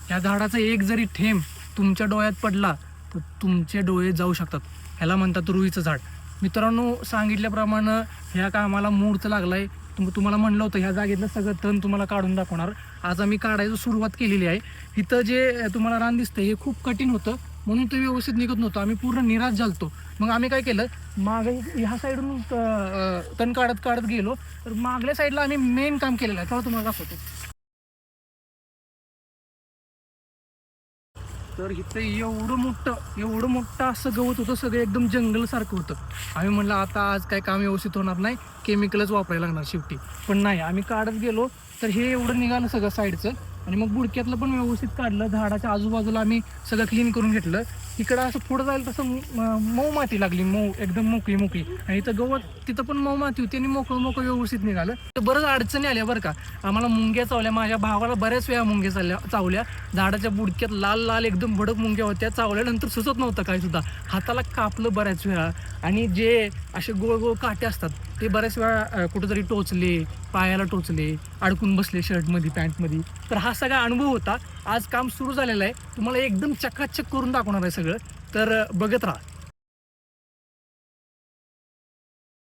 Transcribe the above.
ह्या झाडाचा एक जरी थेंब तुमच्या डोळ्यात पडला तर तुमचे डोळे जाऊ शकतात. ह्याला म्हणतात रुईचं झाड. मित्रांनो, सांगितल्याप्रमाणे ह्या कामाला मुहूर्त लागलाय. तुम्हाला म्हणलं होतं ह्या जागेतलं सगळं तण तुम्हाला काढून दाखवणार. आज आम्ही काढायची सुरुवात केलेली आहे. इथं जे तुम्हाला रान दिसतंय हे खूप कठीण होतं, म्हणून ते व्यवस्थित निघत नव्हतं. आम्ही पूर्ण निराश झालतो. मग आम्ही काय केलं, मागे ह्या साईडून तण काढत काढत गेलो. तर मागल्या साईडला आम्ही मेन काम केलेलं आहे, तेव्हा तुम्हाला दाखवतो. तर इथं एवढं मोठं असं गवत होतं, सगळं एकदम जंगलसारखं होतं. आम्ही म्हणलं आता आज काय काम व्यवस्थित होणार नाही, केमिकलच वापरायला लागणार शेवटी. पण नाही, आम्ही काढत गेलो तर हे एवढं निघालं सगळं साईडचं. आणि मग बुडक्यातलं पण व्यवस्थित काढलं. झाडाच्या आजूबाजूला आम्ही सगळं क्लीन करून घेतलं. इकडं असं पुढं जायला तसं मऊ माती लागली, एकदम मोकळी. आणि इथं गवत, तिथं पण मऊ माती होती आणि मोकळं व्यवस्थित निघालं. तर बरंच अडचणी आल्या बरं का. आम्हाला मुंग्या चावल्या, माझ्या भावाला बऱ्याच वेळा मुंग्या चावल्या. झाडाच्या बुडक्यात लाल एकदम भडक मुंग्या होत्या. चावल्यानंतर सुचत नव्हतं काय सुद्धा. हाताला कापलं बऱ्याच वेळा. आणि जे असे गोळ काटे असतात ते बऱ्याच वेळा कुठंतरी टोचले, पायाला टोचले, अडकून बसले शर्टमध्ये, पॅन्टमध्ये. तर हा सगळा अनुभव होता. आज काम सुरू झालेलं आहे. तुम्हाला एकदम चकाचक करून दाखवणार आहे सगळं. तर बघत राहा.